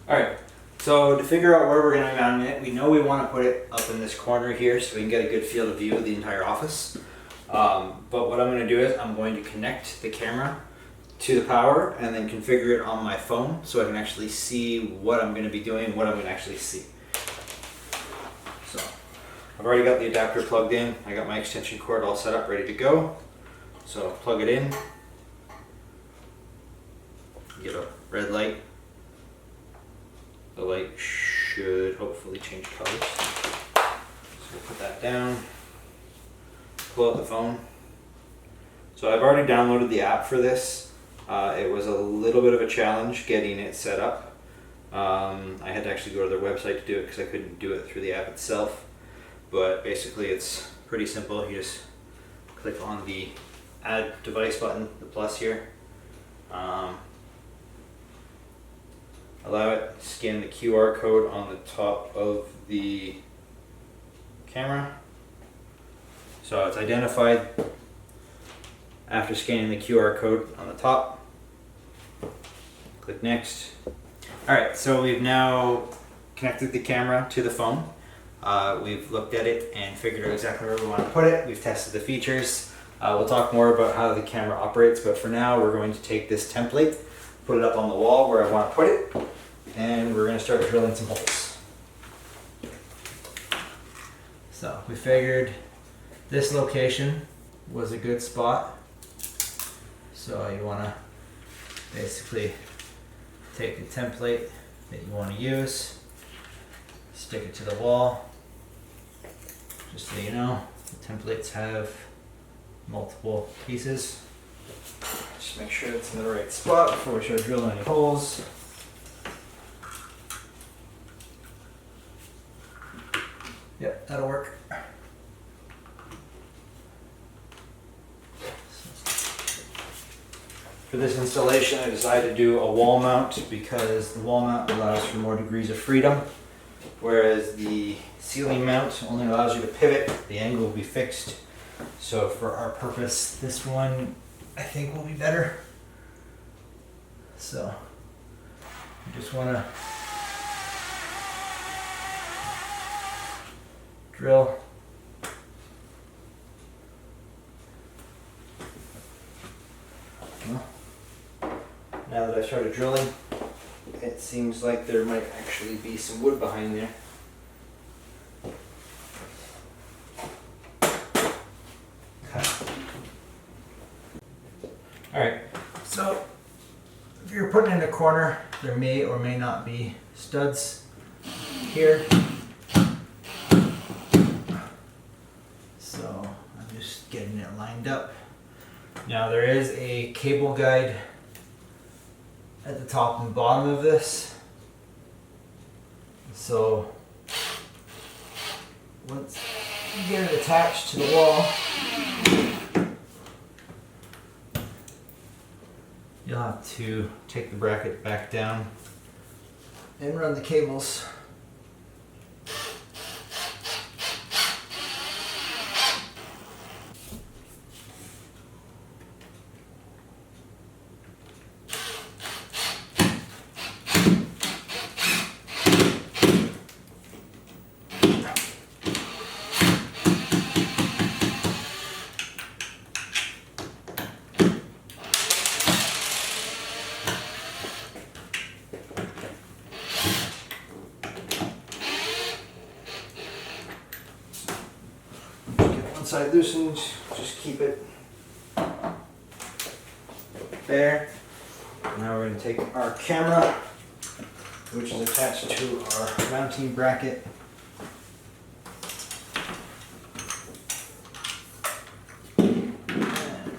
Alright, so to figure out where we're going to be mounting it, we know we want to put it up in this corner here so we can get a good field of view of the entire office. But what I'm going to do is I'm going to connect the camera to the power and then configure it on my phone so I can actually see what I'm going to be doing and what I'm going to actually see. So I've already got the adapter plugged in. I got my extension cord all set up, ready to go. So plug it in. Get a red light. The light should hopefully change colors. So we'll put that down. Pull out the phone. So I've already downloaded the app for this. It was a little bit of a challenge getting it set up. I had to actually go to their website to do it because I couldn't do it through the app itself. But basically it's pretty simple. You just click on the add device button, the plus here. Allow it to scan the QR code on the top of the camera. So it's identified after scanning the QR code on the top. Click next. Alright, so we've now connected the camera to the phone. We've looked at it and figured out exactly where we want to put it. We've tested the features. We'll talk more about how the camera operates, but for now we're going to take this template, put it up on the wall where I want to put it, and we're going to start drilling some holes. So we figured this location was a good spot. So you want to basically take the template that you want to use, stick it to the wall. Just so you know, the templates have multiple pieces. Just make sure it's in the right spot before we start drilling any holes. Yep, that'll work. For this installation, I decided to do a wall mount because the wall mount allows for more degrees of freedom, whereas the ceiling mount only allows you to pivot. The angle will be fixed. So for our purpose, this one I think will be better. So I just want to drill. Well, now that I started drilling, it seems like there might actually be some wood behind there. Alright, so if you're putting in a corner, there may or may not be studs here. So I'm just getting it lined up. Now there is a cable guide at the top and bottom of this. So once you get it attached to the wall, you'll have to take the bracket back down and run the cables. Side loosened, just keep it there. Now we're going to take our camera, which is attached to our mounting bracket, and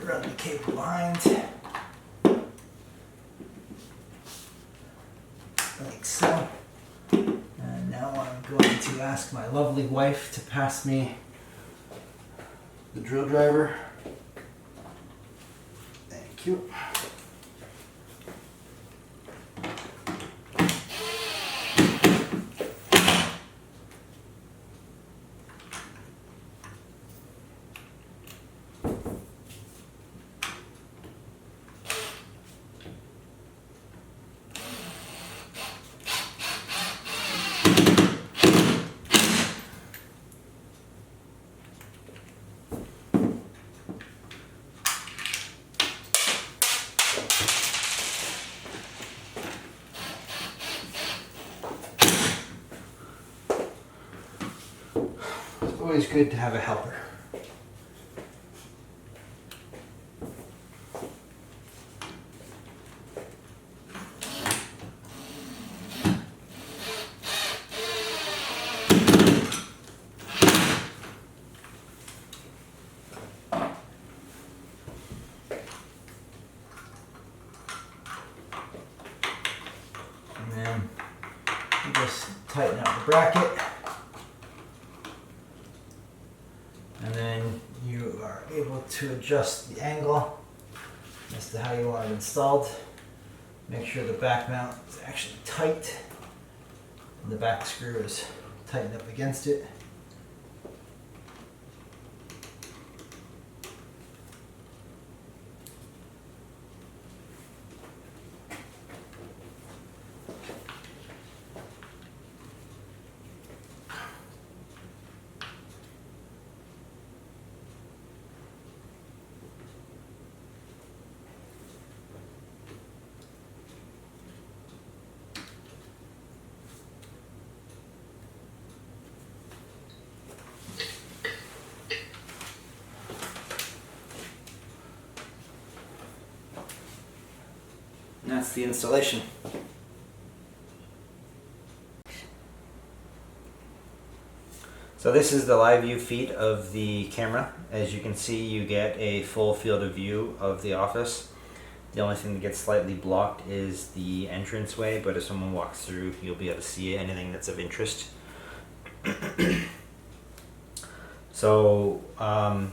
run the cable behind, like so. And now I'm going to ask my lovely wife to pass me the drill driver. Thank you. always good to have a helper. And then you just tighten up the bracket. And then you are able to adjust the angle as to how you want it installed. Make sure the back mount is actually tight and the back screw is tightened up against it. And that's the installation. So this is the live view feed of the camera. As you can see, you get a full field of view of the office. The only thing that gets slightly blocked is the entranceway, but if someone walks through, you'll be able to see anything that's of interest. So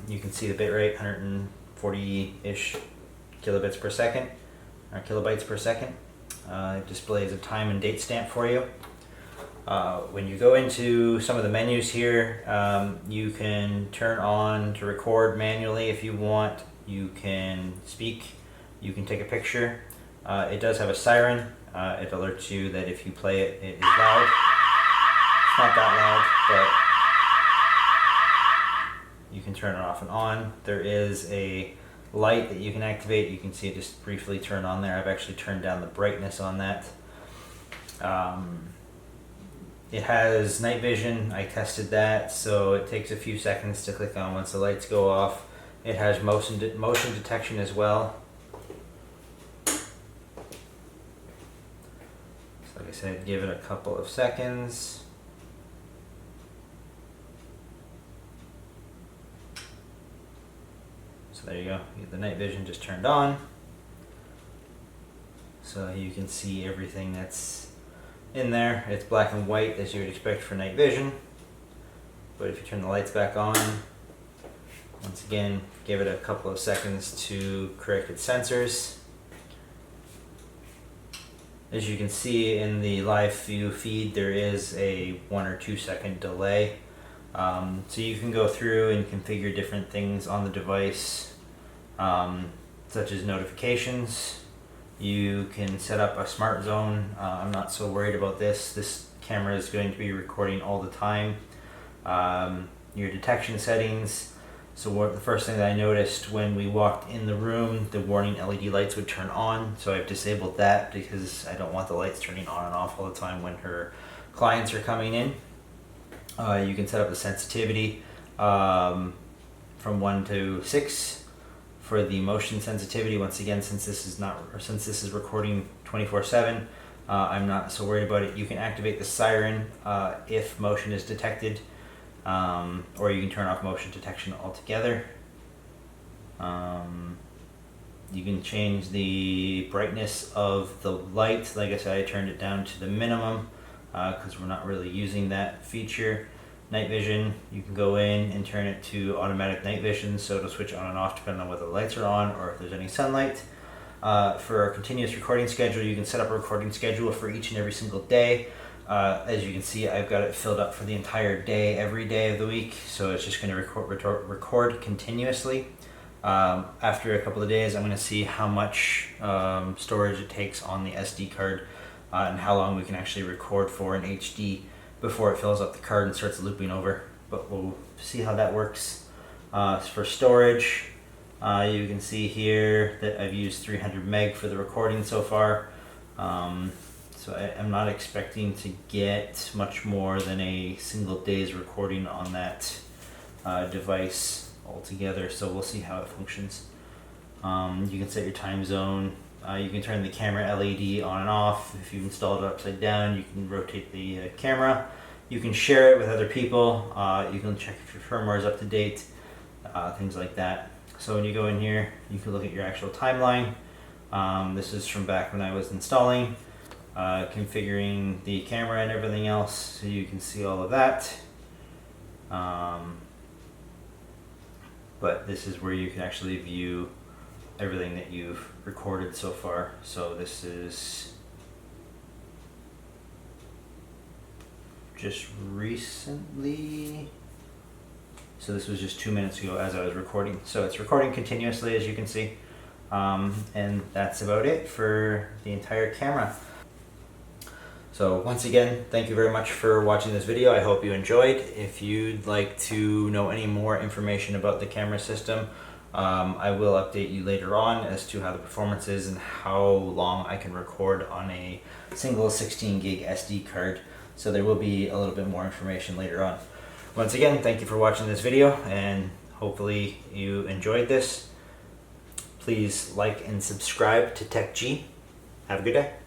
you can see the bitrate, 140-ish kilobits per second. Kilobytes per second. It displays a time and date stamp for you. When you go into some of the menus here, you can turn on to record manually if you want. You can speak. You can take a picture. It does have a siren. It alerts you that if you play it, it is loud. It's not that loud, but you can turn it off and on. There is a light that you can activate. You can see it just briefly turn on there. I've actually turned down the brightness on that. It has night vision. I tested that, so it takes a few seconds to click on once the lights go off. It has motion detection as well. So like I said, give it a couple of seconds. So there you go. The night vision just turned on. So you can see everything that's in there. It's black and white as you would expect for night vision. But if you turn the lights back on, once again, give it a couple of seconds to correct its sensors. As you can see in the live view feed, there is a 1 or 2 second delay. So you can go through and configure different things on the device, such as notifications. You can set up a smart zone. I'm not so worried about this. This camera is going to be recording all the time. Your detection settings. So the first thing that I noticed when we walked in the room, the warning LED lights would turn on. So I've disabled that because I don't want the lights turning on and off all the time when her clients are coming in. You can set up the sensitivity from 1 to 6 for the motion sensitivity. Once again, since this is recording 24/7, I'm not so worried about it. You can activate the siren if motion is detected, or you can turn off motion detection altogether. You can change the brightness of the light. Like I said, I turned it down to the minimum because we're not really using that feature. Night vision, you can go in and turn it to automatic night vision, so it'll switch on and off depending on whether the lights are on or if there's any sunlight. For a continuous recording schedule, you can set up a recording schedule for each and every single day. As you can see, I've got it filled up for the entire day, every day of the week, so it's just going to record continuously. After a couple of days, I'm going to see how much storage it takes on the SD card and how long we can actually record for in HD before it fills up the card and starts looping over. But we'll see how that works. For storage, you can see here that I've used 300 meg for the recording so far. So I'm not expecting to get much more than a single day's recording on that device altogether, so we'll see how it functions. You can set your time zone. You can turn the camera LED on and off. If you install it upside down, you can rotate the camera. You can share it with other people. You can check if your firmware is up to date, things like that. So when you go in here, you can look at your actual timeline. This is from back when I was installing, configuring the camera and everything else, so you can see all of that. But this is where you can actually view everything that you've recorded so far. So this is just recently. So this was just 2 minutes ago as I was recording. So it's recording continuously, as you can see. And that's about it for the entire camera. So once again, thank you very much for watching this video. I hope you enjoyed. If you'd like to know any more information about the camera system, I will update you later on as to how the performance is and how long I can record on a single 16 gig SD card. So there will be a little bit more information later on. Once again, thank you for watching this video, and hopefully you enjoyed this. Please like and subscribe to TechG. Have a good day.